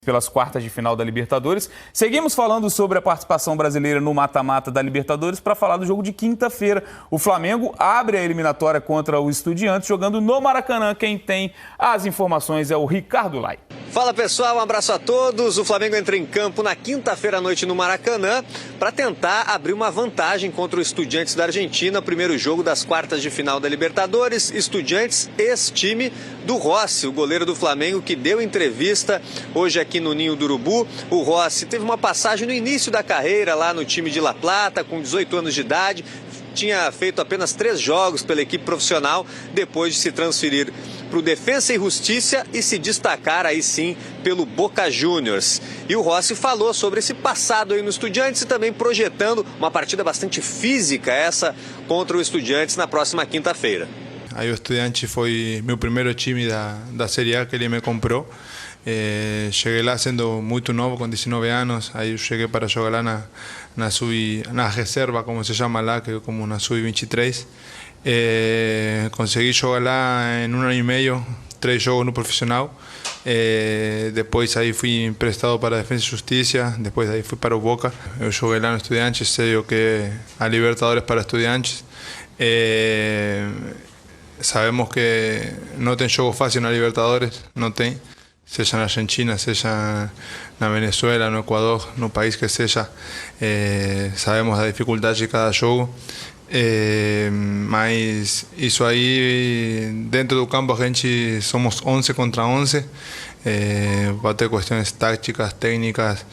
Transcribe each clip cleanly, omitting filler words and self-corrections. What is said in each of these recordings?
pelas quartas de final da Libertadores. Seguimos falando sobre a participação brasileira no mata-mata da Libertadores para falar do jogo de quinta-feira. O Flamengo abre a eliminatória contra o Estudiantes jogando no Maracanã. Quem tem as informações é o Ricardo Lai. Fala pessoal, um abraço a todos. O Flamengo entra em campo na quinta-feira à noite no Maracanã para tentar abrir uma vantagem contra o Estudiantes da Argentina. Primeiro jogo das quartas de final da Libertadores. Estudiantes, ex-time do Rossi, o goleiro do Flamengo, que deu entrevista hoje aqui no Ninho do Urubu. O Rossi teve uma passagem no início da carreira lá no time de La Plata, com 18 anos de idade. Tinha feito apenas 3 jogos pela equipe profissional, depois de se transferir para o Defensa e Justiça e se destacar aí sim pelo Boca Juniors. E o Rossi falou sobre esse passado aí no Estudiantes e também projetando uma partida bastante física essa contra o Estudiantes na próxima quinta-feira. Aí o Estudiantes foi meu primeiro time da Série A que ele me comprou. Cheguei lá sendo muito novo, com 19 anos. Aí eu cheguei para jogar lá na reserva, como se chama lá, que é como na sub-23. Consegui jogar lá em 1 ano e meio, 3 jogos no profissional. Depois aí fui emprestado para a Defensa e Justiça, depois aí fui para o Boca. Eu joguei lá no Estudiantes, sei o que é a Libertadores para Estudiantes. Sabemos que não tem jogo fácil na Libertadores, não tem. Seja na Argentina, seja na Venezuela, no Equador, no país que seja, sabemos a dificuldade de cada jogo, mas isso aí, dentro do campo a gente somos 11 contra 11, vai ter questões táticas, técnicas,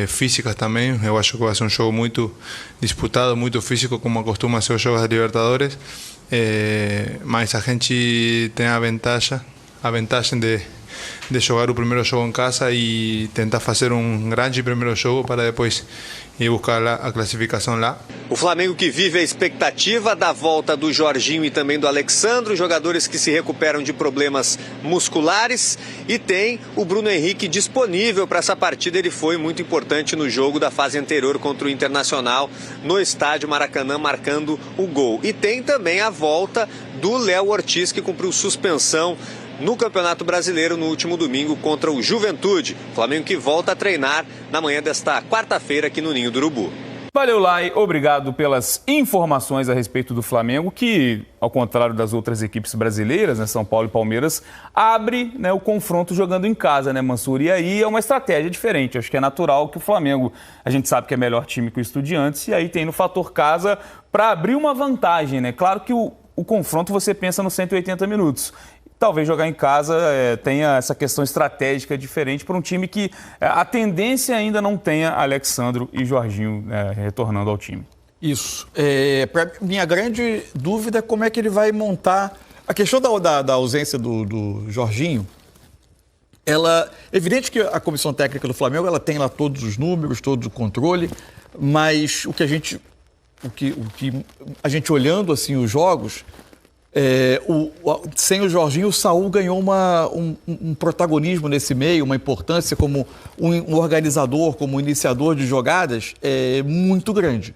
físicas também. Eu acho que vai ser um jogo muito disputado, muito físico, como costuma ser os jogos da Libertadores, mas a gente tem a vantagem de jogar o primeiro jogo em casa e tentar fazer um grande primeiro jogo para depois ir buscar a classificação lá. O Flamengo que vive a expectativa da volta do Jorginho e também do Alexandro, jogadores que se recuperam de problemas musculares, e tem o Bruno Henrique disponível para essa partida. Ele foi muito importante no jogo da fase anterior contra o Internacional no estádio Maracanã, marcando o gol. E tem também a volta do Léo Ortiz, que cumpriu suspensão no Campeonato Brasileiro no último domingo contra o Juventude. Flamengo que volta a treinar na manhã desta quarta-feira aqui no Ninho do Urubu. Valeu, Lai. Obrigado pelas informações a respeito do Flamengo, que, ao contrário das outras equipes brasileiras, né, São Paulo e Palmeiras, abre, né, o confronto jogando em casa, né, Mansur? E aí é uma estratégia diferente. Acho que é natural que o Flamengo, a gente sabe que é melhor time que o Estudiantes, e aí tem no fator casa para abrir uma vantagem, né? Claro que o confronto você pensa nos 180 minutos. Talvez jogar em casa tenha essa questão estratégica diferente para um time que a tendência ainda não tenha Alexandro e Jorginho retornando ao time. Isso. Pra minha grande dúvida é como é que ele vai montar. A questão da ausência do Jorginho, é evidente que a comissão técnica do Flamengo ela tem lá todos os números, todo o controle, mas o que a gente olhando assim os jogos. Sem o Jorginho, o Saúl ganhou um protagonismo nesse meio, uma importância como um organizador, como um iniciador de jogadas muito grande.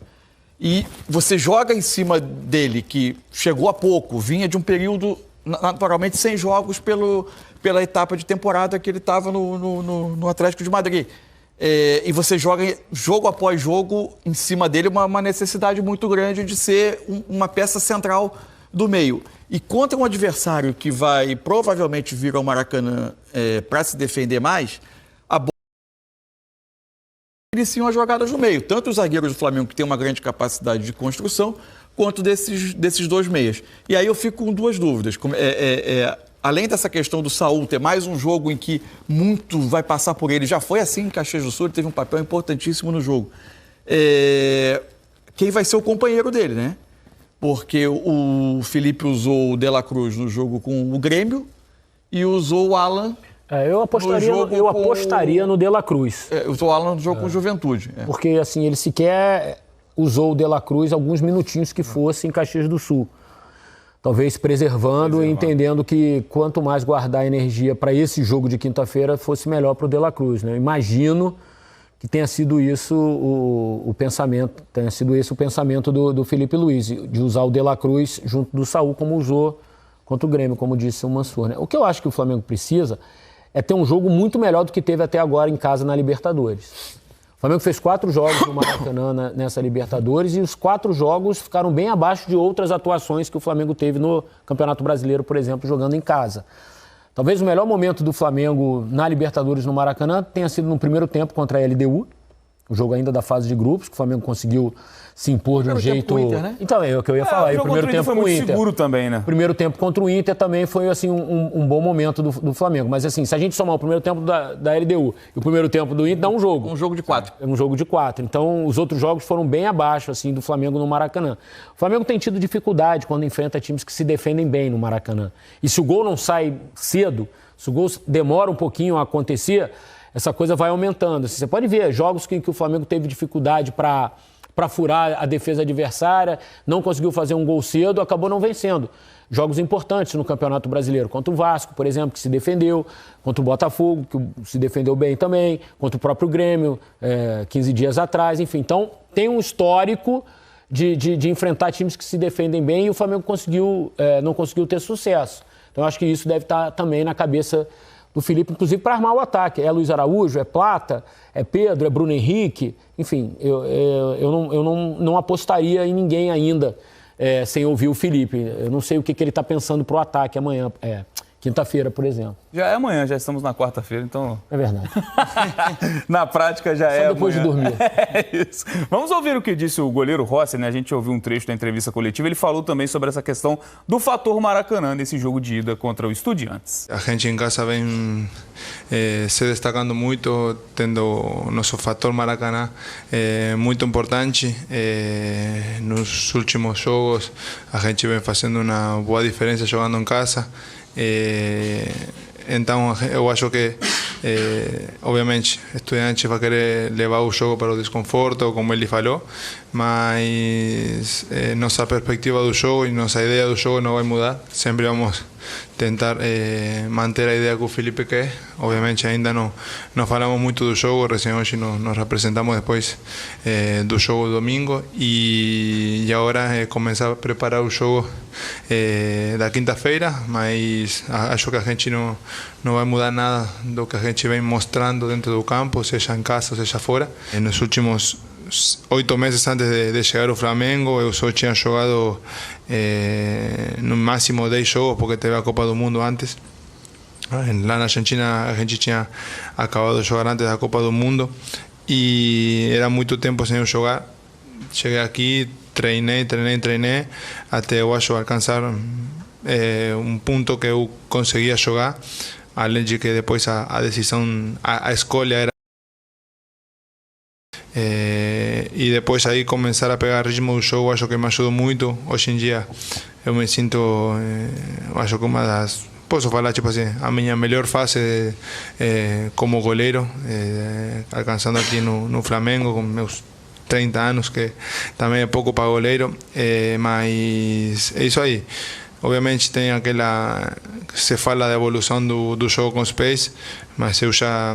E você joga em cima dele, que chegou há pouco, vinha de um período, naturalmente, sem jogos pela etapa de temporada que ele estava no Atlético de Madrid. E você joga jogo após jogo em cima dele uma necessidade muito grande de ser uma peça central do meio. E contra um adversário que vai provavelmente vir ao Maracanã para se defender mais, a bola iniciam as jogadas no meio. Tanto os zagueiros do Flamengo, que tem uma grande capacidade de construção, quanto desses dois meias. E aí eu fico com duas dúvidas. Além dessa questão do Saúl ter mais um jogo em que muito vai passar por ele, já foi assim em Caxias do Sul, ele teve um papel importantíssimo no jogo. Quem vai ser o companheiro dele, né? Porque o Felipe usou o De La Cruz no jogo com o Grêmio e usou o Alan eu apostaria no De La Cruz. Usou o Alan no jogo com o Juventude. Porque assim, ele sequer usou o De La Cruz alguns minutinhos que fosse em Caxias do Sul. Talvez preservando e entendendo que quanto mais guardar energia para esse jogo de quinta-feira fosse melhor para o De La Cruz, né? Imagino que tenha sido isso o pensamento, tenha sido esse o pensamento do Felipe Luiz, de usar o De La Cruz junto do Saúl, como usou contra o Grêmio, como disse o Mansur, né? O que eu acho que o Flamengo precisa é ter um jogo muito melhor do que teve até agora em casa na Libertadores. O Flamengo fez 4 jogos no Maracanã nessa Libertadores e os 4 jogos ficaram bem abaixo de outras atuações que o Flamengo teve no Campeonato Brasileiro, por exemplo, jogando em casa. Talvez o melhor momento do Flamengo na Libertadores no Maracanã tenha sido no primeiro tempo contra a LDU, o jogo ainda da fase de grupos, que o Flamengo conseguiu se impor de um jeito... Inter, né? Então, é o que eu ia falar. O jogo primeiro contra o Inter tempo foi com o muito Inter. seguro também, né? O primeiro tempo contra o Inter também foi assim, um bom momento do Flamengo. Mas assim, se a gente somar o primeiro tempo da LDU e o primeiro tempo do Inter, dá um jogo. Um jogo de 4. É um jogo de 4. Então, os outros jogos foram bem abaixo assim, do Flamengo no Maracanã. O Flamengo tem tido dificuldade quando enfrenta times que se defendem bem no Maracanã. E se o gol não sai cedo, se o gol demora um pouquinho a acontecer, essa coisa vai aumentando. Você pode ver jogos em que o Flamengo teve dificuldade para furar a defesa adversária, não conseguiu fazer um gol cedo, acabou não vencendo. Jogos importantes no Campeonato Brasileiro, contra o Vasco, por exemplo, que se defendeu, contra o Botafogo, que se defendeu bem também, contra o próprio Grêmio, 15 dias atrás, enfim. Então, tem um histórico de enfrentar times que se defendem bem e o Flamengo não conseguiu ter sucesso. Então, acho que isso deve estar também na cabeça do Felipe, inclusive para armar o ataque. É Luiz Araújo, é Plata, é Pedro, é Bruno Henrique. Enfim, eu não apostaria em ninguém ainda sem ouvir o Felipe. Eu não sei o que ele está pensando para o ataque amanhã, quinta-feira, por exemplo. Já é amanhã, já estamos na quarta-feira, então... É verdade. Na prática já é depois amanhã. de dormir. É isso. Vamos ouvir o que disse o goleiro Rossi, né? A gente ouviu um trecho da entrevista coletiva, ele falou também sobre essa questão do fator Maracanã nesse jogo de ida contra o Estudiantes. A gente em casa vem se destacando muito, tendo nosso fator Maracanã muito importante. Nos últimos jogos a gente vem fazendo uma boa diferença jogando em casa. Então eu acho que obviamente Estudiantes vai querer levar o jogo para o desconforto, como ele falou, mas nossa perspectiva do jogo e nossa ideia do jogo não vai mudar. Sempre vamos tentar manter a ideia que o Felipe quer. Obviamente ainda não falamos muito do jogo, recém hoje nos representamos depois do jogo do domingo e agora começar a preparar o jogo da quinta-feira, mas acho que a gente não vai mudar nada do que a gente vem mostrando dentro do campo, seja em casa, seja fora. Nos últimos 8 meses antes de chegar ao Flamengo, eu só tinha jogado no máximo 10 jogos, porque teve a Copa do Mundo antes. Lá na Argentina a gente tinha acabado de jogar antes da Copa do Mundo e era muito tempo sem eu jogar. Cheguei aqui, treinei, até eu acho alcançar um ponto que eu conseguia jogar, além de que depois a decisão, a escolha era e depois aí começar a pegar ritmo do jogo, acho que me ajudou muito. Hoje em dia eu me sinto, acho que uma das, posso falar tipo assim, a minha melhor fase como goleiro, alcançando aqui no Flamengo com meus 30 anos, que também é pouco para goleiro, mas é isso aí. Obviamente tem aquela, se fala da evolução do jogo com os pés, mas eu já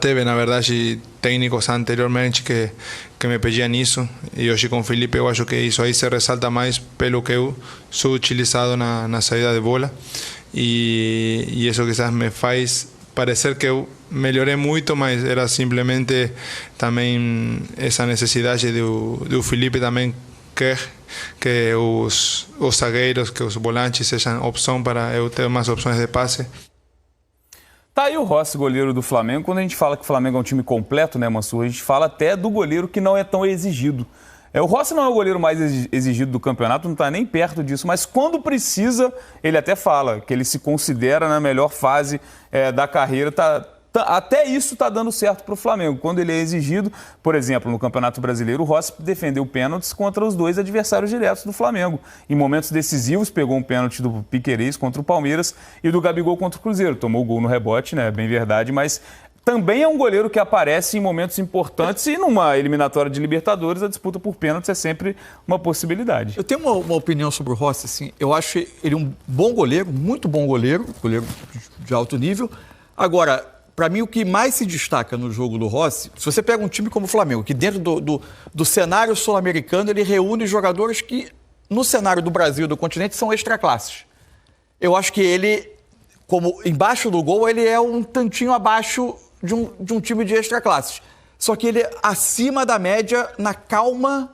teve, na verdade, técnicos anteriormente que me pediam isso, e hoje com o Felipe eu acho que isso aí se ressalta mais pelo que eu sou utilizado na saída de bola, e isso quizás me faz parecer que eu melhorei muito, mas era simplesmente também essa necessidade do Felipe também quer que os zagueiros, que os volantes sejam opção para eu ter mais opções de passe. Tá aí o Rossi, goleiro do Flamengo. Quando a gente fala que o Flamengo é um time completo, né, Mansur? A gente fala até do goleiro que não é tão exigido. O Rossi não é o goleiro mais exigido do campeonato, não está nem perto disso, mas quando precisa, ele até fala que ele se considera na melhor fase da carreira. Até isso está dando certo para o Flamengo. Quando ele é exigido, por exemplo, no Campeonato Brasileiro, o Rossi defendeu pênaltis contra os 2 adversários diretos do Flamengo. Em momentos decisivos, pegou um pênalti do Piquerez contra o Palmeiras e do Gabigol contra o Cruzeiro. Tomou o gol no rebote, né? Bem verdade, mas também é um goleiro que aparece em momentos importantes e numa eliminatória de Libertadores, a disputa por pênaltis é sempre uma possibilidade. Eu tenho uma opinião sobre o Rossi, assim, eu acho ele um bom goleiro, muito bom goleiro de alto nível. Agora, para mim, o que mais se destaca no jogo do Rossi, se você pega um time como o Flamengo, que dentro do cenário sul-americano, ele reúne jogadores que, no cenário do Brasil e do continente, são extraclasses. Eu acho que ele como embaixo do gol, ele é um tantinho abaixo de um time de extraclasses. Só que ele é acima da média na calma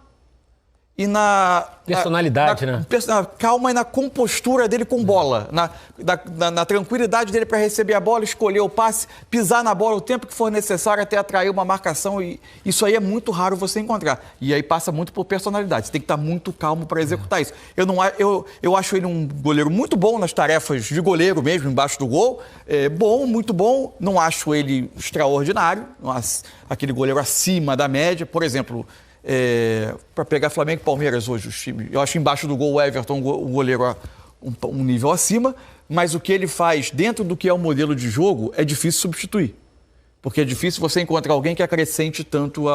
e na... Personalidade, né? Na calma e na compostura dele com bola. Na tranquilidade dele para receber a bola, escolher o passe, pisar na bola o tempo que for necessário até atrair uma marcação. E isso aí é muito raro você encontrar. E aí passa muito por personalidade. Você tem que estar muito calmo para executar isso. Eu acho ele um goleiro muito bom nas tarefas de goleiro mesmo, embaixo do gol. Bom, muito bom. Não acho ele extraordinário. Aquele goleiro acima da média. Por exemplo... para pegar Flamengo e Palmeiras hoje, os times. Eu acho embaixo do gol o Everton um goleiro um nível acima, mas o que ele faz dentro do que é o modelo de jogo é difícil substituir. Porque é difícil você encontrar alguém que acrescente tanto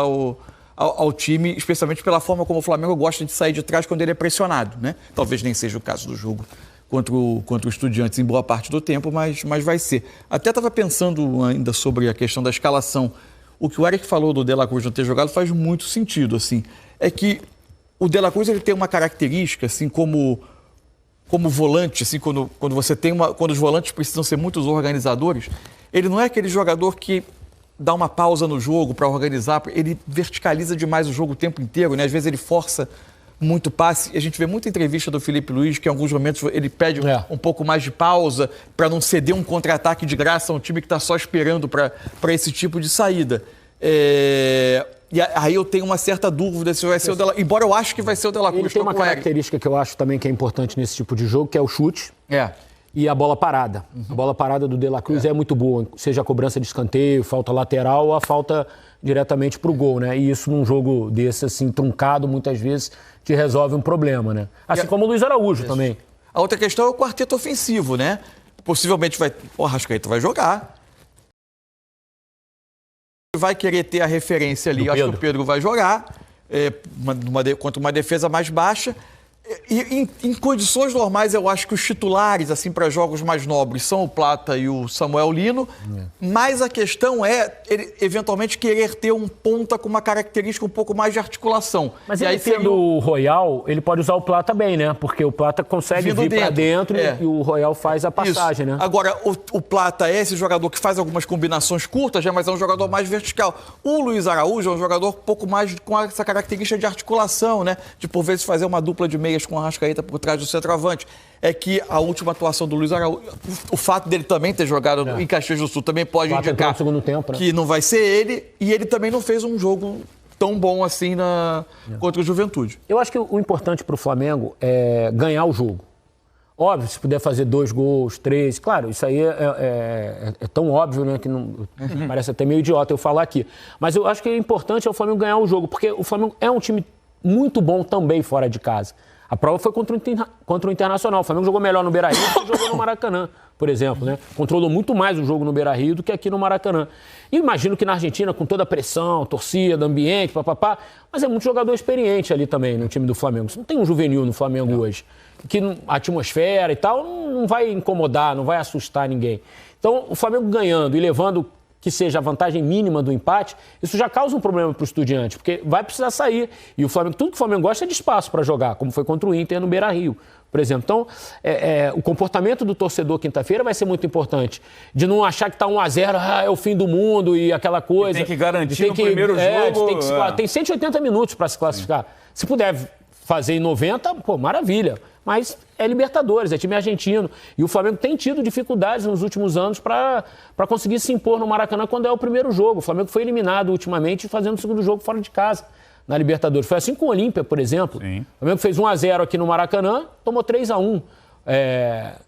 ao time, especialmente pela forma como o Flamengo gosta de sair de trás quando ele é pressionado, né? Talvez nem seja o caso do jogo contra o Estudiantes em boa parte do tempo, mas vai ser. Até estava pensando ainda sobre a questão da escalação. O que o Eric falou do De La Cruz não ter jogado faz muito sentido, assim. É que o De La Cruz ele tem uma característica, assim, como volante, assim, quando os volantes precisam ser muitos organizadores, ele não é aquele jogador que dá uma pausa no jogo para organizar, ele verticaliza demais o jogo o tempo inteiro, né? Às vezes ele força muito passe. E a gente vê muita entrevista do Felipe Luiz, que em alguns momentos ele pede um pouco mais de pausa para não ceder um contra-ataque de graça a um time que está só esperando para esse tipo de saída. E aí eu tenho uma certa dúvida se vai ser o De La Cruz. Embora eu acho que vai ser o De La Cruz. Ele tem uma característica que eu acho também que é importante nesse tipo de jogo, que é o chute. E a bola parada. A bola parada do De La Cruz é muito boa, seja a cobrança de escanteio, falta lateral ou a falta diretamente para o gol, né? E isso num jogo desse, assim, truncado, muitas vezes te resolve um problema, né? Assim como o Luiz Araújo também. A outra questão é o quarteto ofensivo, né? Possivelmente o Arrascaeta vai jogar. Vai querer ter a referência ali. Eu acho que o Pedro vai jogar contra uma defesa mais baixa. E em condições normais, eu acho que os titulares, assim, para jogos mais nobres, são o Plata e o Samuel Lino. Mas a questão é, ele eventualmente, querer ter um ponta com uma característica um pouco mais de articulação. Mas e aí, tendo o Royal, ele pode usar o Plata bem, né? Porque o Plata consegue vir para dentro e o Royal faz a passagem, né? Agora, o Plata é esse jogador que faz algumas combinações curtas, mas é um jogador mais vertical. O Luiz Araújo é um jogador um pouco mais com essa característica de articulação, né? De, por vezes, fazer uma dupla de meias com a Arrascaeta por trás do centroavante. É que a última atuação do Luiz Araújo, o fato dele também ter jogado em Caxias do Sul também pode indicar no segundo tempo, né? Que não vai ser ele, e ele também não fez um jogo tão bom assim contra o Juventude. Eu acho que o importante para o Flamengo é ganhar o jogo. Óbvio, se puder fazer 2 gols, 3, claro, isso aí é tão óbvio, né, que não, parece até meio idiota eu falar aqui. Mas eu acho que o importante é o Flamengo ganhar o jogo, porque o Flamengo é um time muito bom também fora de casa. A prova foi contra o Internacional. O Flamengo jogou melhor no Beira-Rio do que jogou no Maracanã, por exemplo, né? Controlou muito mais o jogo no Beira-Rio do que aqui no Maracanã. E imagino que na Argentina, com toda a pressão, torcida, ambiente, papapá, mas é muito jogador experiente ali também no time do Flamengo. Você não tem um juvenil no Flamengo hoje, que a atmosfera e tal não vai incomodar, não vai assustar ninguém. Então, o Flamengo ganhando e levando que seja a vantagem mínima do empate, isso já causa um problema para o Estudiante, porque vai precisar sair. E o Flamengo, tudo que o Flamengo gosta é de espaço para jogar, como foi contra o Inter no Beira-Rio, por exemplo. Então, o comportamento do torcedor quinta-feira vai ser muito importante. De não achar que está 1-0, é o fim do mundo e aquela coisa. Tem que garantir o primeiro jogo. Tem 180 minutos para se classificar. Se puder fazer em 90, pô, maravilha. Mas é Libertadores, é time argentino. E o Flamengo tem tido dificuldades nos últimos anos para conseguir se impor no Maracanã quando é o primeiro jogo. O Flamengo foi eliminado ultimamente fazendo o segundo jogo fora de casa na Libertadores. Foi assim com o Olímpia, por exemplo. Sim. O Flamengo fez 1-0 aqui no Maracanã, tomou 3-1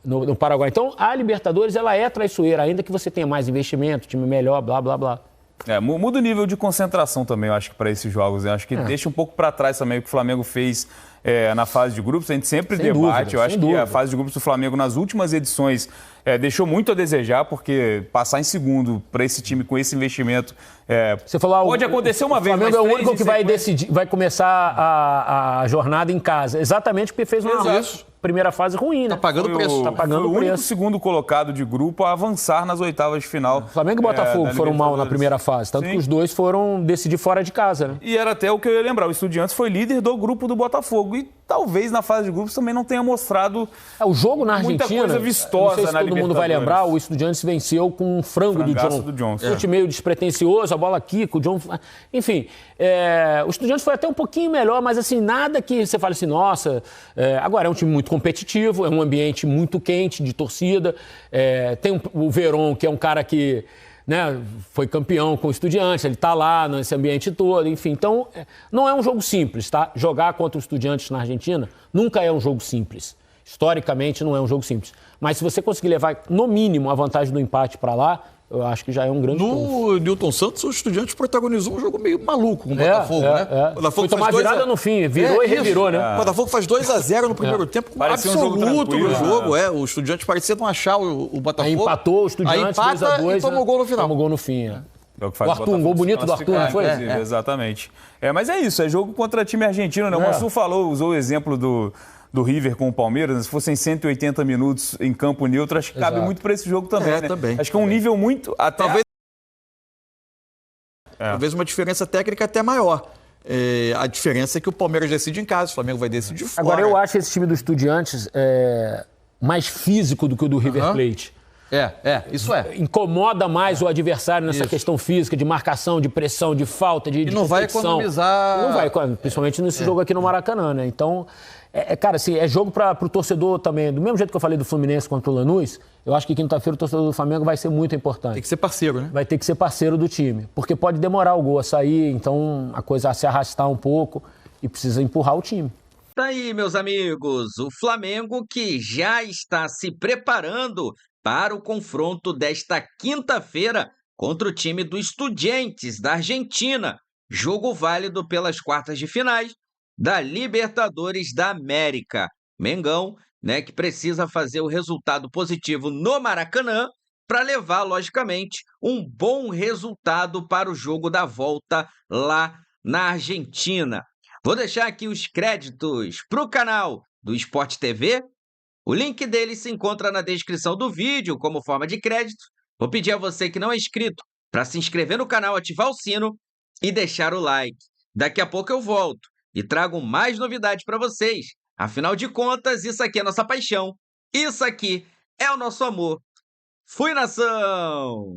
no Paraguai. Então, a Libertadores ela é traiçoeira, ainda que você tenha mais investimento, time melhor, blá, blá, blá. Muda o nível de concentração também, eu acho que para esses jogos. Eu acho que deixa um pouco para trás também o que o Flamengo fez na fase de grupos. A gente sempre debate. Eu acho que a fase de grupos do Flamengo nas últimas edições deixou muito a desejar, porque passar em segundo para esse time com esse investimento você falou, pode acontecer uma vez. O Flamengo é o único que vai decidir, vai começar a jornada em casa. Exatamente porque fez uma primeira fase ruim, né? Tá pagando preço. Foi o único segundo colocado de grupo a avançar nas oitavas de final. Flamengo e Botafogo foram mal na primeira fase, tanto que os dois foram decidir fora de casa, né? E era até o que eu ia lembrar, o Estudiantes foi líder do grupo do Botafogo e talvez na fase de grupos também não tenha mostrado O jogo na muita Argentina, coisa vistosa não sei se na todo mundo vai Libertadores. lembrar, o Estudiantes venceu com um frango Frangaço do do John. John. Chute meio despretensioso, a bola aqui, com o John... Enfim, o Estudiantes foi até um pouquinho melhor, mas assim, nada que você fale assim, nossa... Agora, é um time muito competitivo, é um ambiente muito quente de torcida, tem o Verón, que é um cara que... Né, foi campeão com o Estudiantes, ele está lá nesse ambiente todo, enfim. Então, não é um jogo simples, tá? Jogar contra o Estudiantes na Argentina nunca é um jogo simples. Historicamente, não é um jogo simples. Mas se você conseguir levar, no mínimo, a vantagem do empate para lá, eu acho que já é um grande trunfo. No Newton Santos, o Estudiantes protagonizou um jogo meio maluco com o Botafogo, né? O Botafogo Foi tomar faz virada no fim, virou e revirou, né? O Botafogo faz 2-0 no primeiro tempo, Parecia um jogo absoluto tranquilo, no jogo. O Estudiantes parecia não achar o Botafogo. Aí empatou o Estudiantes, aí empata 2-2, e toma o gol no final. Toma o gol no fim, É o que faz O Arthur, um Botafogo gol se bonito do Arthur, não foi? classificar, inclusive, exatamente. Mas é isso, é jogo contra time argentino, né? O Massu usou o exemplo do River com o Palmeiras, né? Se fossem 180 minutos em campo neutro, acho que cabe muito para esse jogo também, né? Também. Acho que é um nível muito... Talvez uma diferença técnica até maior. A diferença é que o Palmeiras decide em casa, o Flamengo vai decidir fora. Agora, eu acho esse time do Estudiantes mais físico do que o do River Plate. Isso é. Incomoda mais o adversário nessa questão física, de marcação, de pressão, de falta, de não vai competição. economizar... Não vai, principalmente nesse jogo aqui no Maracanã, né? Então, cara, assim, é jogo para o torcedor também. Do mesmo jeito que eu falei do Fluminense contra o Lanús, eu acho que quinta-feira o torcedor do Flamengo vai ser muito importante. Tem que ser parceiro, né? Vai ter que ser parceiro do time, porque pode demorar o gol a sair, então a coisa a se arrastar um pouco e precisa empurrar o time. Tá aí, meus amigos, o Flamengo que já está se preparando para o confronto desta quinta-feira contra o time do Estudiantes da Argentina, jogo válido pelas quartas de finais da Libertadores da América. Mengão, né, que precisa fazer o resultado positivo no Maracanã para levar, logicamente, um bom resultado para o jogo da volta lá na Argentina. Vou deixar aqui os créditos para o canal do Sport TV. O link dele se encontra na descrição do vídeo como forma de crédito. Vou pedir a você que não é inscrito para se inscrever no canal, ativar o sino e deixar o like. Daqui a pouco eu volto e trago mais novidades para vocês. Afinal de contas, isso aqui é nossa paixão. Isso aqui é o nosso amor. Fui, nação!